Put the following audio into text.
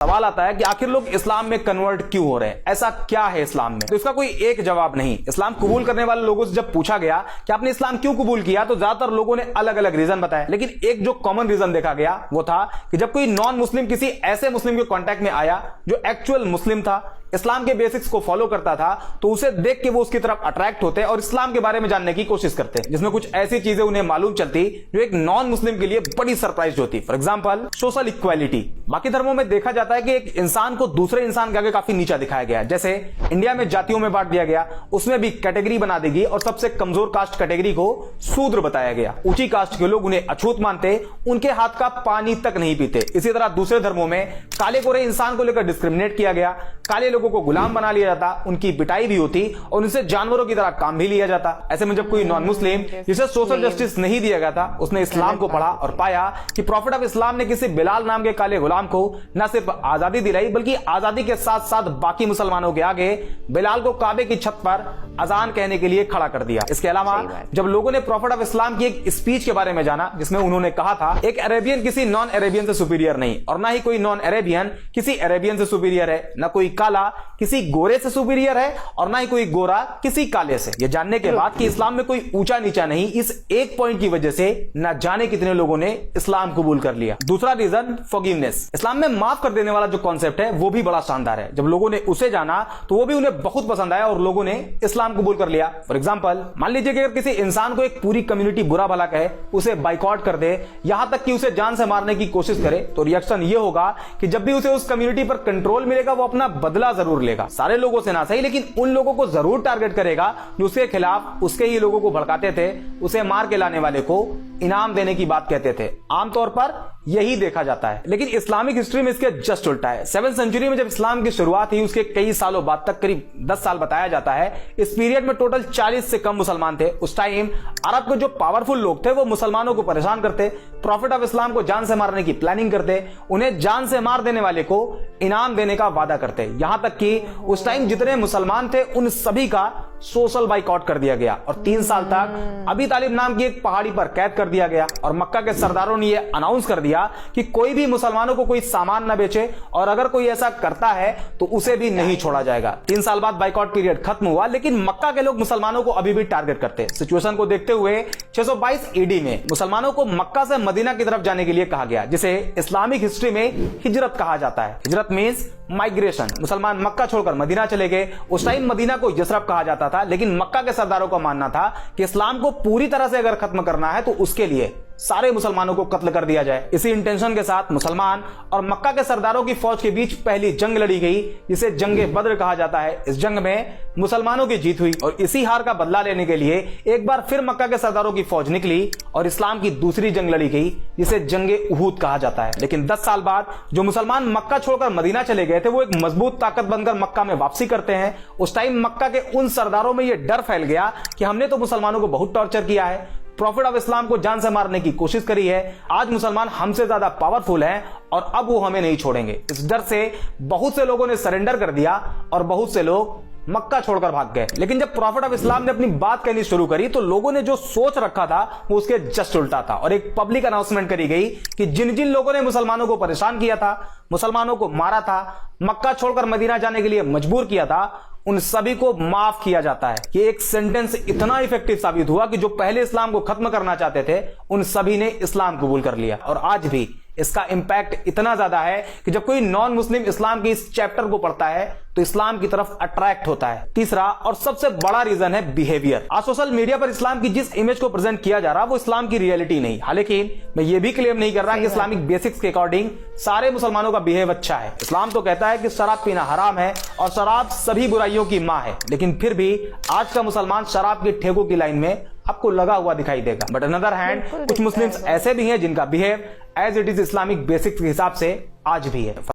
सवाल आता है कि आखिर लोग इस्लाम में कन्वर्ट क्यों हो रहे हैं, ऐसा क्या है इस्लाम में। तो इसका कोई एक जवाब नहीं। इस्लाम कबूल करने वाले लोगों से जब पूछा गया कि आपने इस्लाम क्यों कबूल किया, तो ज्यादातर लोगों ने अलग अलग रीजन बताया, लेकिन एक जो कॉमन रीजन देखा गया वो था कि जब कोई नॉन मुस्लिम किसी ऐसे मुस्लिम के कांटेक्ट में आया जो एक्चुअल मुस्लिम था, इस्लाम के बेसिक्स को फॉलो करता था, तो उसे देख के वो उसकी तरफ अट्रैक्ट होते और इस्लाम के बारे में जानने की कोशिश करते, जिसमें कुछ ऐसी चीजें उन्हें मालूम चलती जो एक नॉन मुस्लिम के लिए बड़ी सरप्राइज होती। For example social equality. बाकी धर्मों में देखा जाता है कि एक इंसान को दूसरे इंसान के आगे काफी नीचा दिखाया गया। जैसे इंडिया में जातियों में बांट दिया गया, उसमें भी कैटेगरी बना दी गई और सबसे कमजोर कास्ट कैटेगरी को शूद्र बताया गया। ऊंची कास्ट के लोग उन्हें अछूत मानते, उनके हाथ का पानी तक नहीं पीते। इसी तरह दूसरे धर्मों में काले गोरे इंसान को लेकर डिस्क्रिमिनेट किया गया, काले लोगों को गुलाम बना लिया जाता, उनकी पिटाई भी होती और उनसे जानवरों की तरह काम भी लिया जाता। ऐसे में जब कोई नॉन मुस्लिम जिसे सोशल जस्टिस नहीं दिया गया था, उसने इस्लाम को पढ़ा और पाया कि प्रॉफिट ऑफ इस्लाम ने किसी बिलाल नाम के काले गुलाम को न सिर्फ आजादी दिलाई, बल्कि आजादी के साथ साथ बाकी मुसलमानों के आगे बिलाल को काबे की छत पर अजान कहने के लिए खड़ा कर दिया। इसके अलावा जब लोगों ने प्रॉफिट ऑफ इस्लाम की एक स्पीच के बारे में जाना, जिसमें उन्होंने कहा था एक अरेबियन किसी नॉन अरेबियन से सुपीरियर नहीं, और ना ही कोई नॉन अरेबियन किसी अरेबियन से सुपीरियर है, ना कोई काला किसी गोरे से सुपीरियर है, और ना ही कोई गोरा किसी काले से। यह जानने के बाद कि इस्लाम में कोई ऊंचा नीचा नहीं, इस एक पॉइंट की वजह से न जाने कितने लोगों ने इस्लाम कबूल कर लिया। दूसरा रीजन फॉरगिवनेस। इस्लाम में माफ कर देने वाला जो कॉन्सेप्ट है वो भी बड़ा शानदार है। जब लोगों ने उसे जाना तो वो भी उन्हें बहुत पसंद आया और लोगों ने इस्लाम कबूल कर लिया। फॉर एग्जांपल मान लीजिए कि अगर किसी इंसान को एक पूरी कम्युनिटी बुरा भला कहे, उसे बाइकआउट कर दे, यहां तक कि उसे जान से मारने की कोशिश करे, तो रिएक्शन ये होगा कि जब भी उसे उस कम्युनिटी पर कंट्रोल मिलेगा वो अपना बदला जरूर लेगा। सारे लोगों से ना सही, लेकिन उन लोगों को जरूर टारगेट करेगा जो उसके खिलाफ उसके ही लोगों को भड़काते थे, उसे मार के लाने वाले को इनाम देने की बात कहते थे। आमतौर पर यही देखा जाता है, लेकिन इस्लामिक हिस्ट्री में इसके जस्ट उल्टा है। 7वीं सेंचुरी में जब इस्लाम की शुरुआत हुई, उसके कई सालों बाद तक, करीब 10 साल बताया जाता है, इस पीरियड में टोटल 40 से कम मुसलमान थे। उस टाइम अरब के जो पावरफुल लोग थे वो मुसलमानों को परेशान करते, प्रॉफिट ऑफ इस्लाम को जान से मारने की प्लानिंग करते, उन्हें जान से मार देने वाले को इनाम देने का वादा करते। यहां तक कि उस टाइम जितने मुसलमान थे उन सभी का सोशल बाइकआउट कर दिया गया और 3 साल तक अबी तालिब नाम की एक पहाड़ी पर कैद कर दिया गया। और मक्का के सरदारों ने यह अनाउंस कर दिया कि कोई भी मुसलमानों को कोई सामान न बेचे, और अगर कोई ऐसा करता है तो उसे भी नहीं छोड़ा जाएगा। 3 साल बाद बाइकआउट पीरियड खत्म हुआ, लेकिन मक्का के लोग मुसलमानों को अभी भी टारगेट करते। सिचुएशन को देखते हुए 622 ईडी में मुसलमानों को मक्का से मदीना की तरफ जाने के लिए कहा गया, जिसे इस्लामिक हिस्ट्री में हिजरत कहा जाता है। हिजरत मींस माइग्रेशन। मुसलमान मक्का छोड़कर मदीना चले गए। उस टाइम मदीना को यसरब कहा जाता था, लेकिन मक्का के सरदारों का मानना था कि इस्लाम को पूरी तरह से अगर खत्म करना है तो उसके लिए सारे मुसलमानों को कत्ल कर दिया जाए। इसी इंटेंशन के साथ मुसलमान और मक्का के सरदारों की फौज के बीच पहली जंग लड़ी गई, जिसे जंगे बद्र कहा जाता है। इस जंग में मुसलमानों की जीत हुई और इसी हार का बदला लेने के लिए एक बार फिर मक्का के सरदारों की फौज निकली और इस्लाम की दूसरी जंग लड़ी गई, जिसे जंगे उहूद कहा जाता है। लेकिन 10 साल बाद जो मुसलमान मक्का छोड़कर मदीना चले गए थे, वो एक मजबूत ताकत बनकर मक्का में वापसी करते हैं। उस टाइम मक्का के उन सरदारों में यह डर फैल गया कि हमने तो मुसलमानों को बहुत टॉर्चर किया है, प्रॉफिट ऑफ इस्लाम को जान से मारने की कोशिश करी है, आज मुसलमान हमसे ज्यादा पावरफुल हैं और अब वो हमें नहीं छोड़ेंगे। इस डर से बहुत से लोगों ने सरेंडर कर दिया और बहुत से लोग मक्का छोड़कर भाग गए। लेकिन जब प्रॉफिट ऑफ इस्लाम ने अपनी बात कहनी शुरू करी तो लोगों ने जो सोच रखा था वो उसके जस्ट उल्टा था, और एक पब्लिक अनाउंसमेंट करी गई कि जिन जिन लोगों ने मुसलमानों को परेशान किया था, मुसलमानों को मारा था, मक्का छोड़कर मदीना जाने के लिए मजबूर किया था, उन सभी को माफ किया जाता है। ये एक सेंटेंस इतना इफेक्टिव साबित हुआ कि जो पहले इस्लाम को खत्म करना चाहते थे उन सभी ने इस्लाम कबूल कर लिया। और आज भी इसका इंपैक्ट इतना ज्यादा है कि जब कोई नॉन मुस्लिम इस्लाम के इस चैप्टर को पढ़ता है तो इस्लाम की तरफ अट्रैक्ट होता है। तीसरा और सबसे बड़ा रीजन है बिहेवियर। आज सोशल मीडिया पर इस्लाम की जिस इमेज को प्रेजेंट किया जा रहा है वो इस्लाम की रियलिटी नहीं। हालांकि मैं ये भी क्लेम नहीं कर रहा कि इस्लामिक बेसिक्स के अकॉर्डिंग सारे मुसलमानों का बिहेव अच्छा है। इस्लाम तो कहता है कि शराब पीना हराम है और शराब सभी बुराइयों की मां है, लेकिन फिर भी आज का मुसलमान शराब के ठेकों की लाइन में आपको लगा हुआ दिखाई देगा। बट अनदर हैंड कुछ मुस्लिम्स ऐसे भी हैं जिनका behave as it is Islamic basics के हिसाब से आज भी है।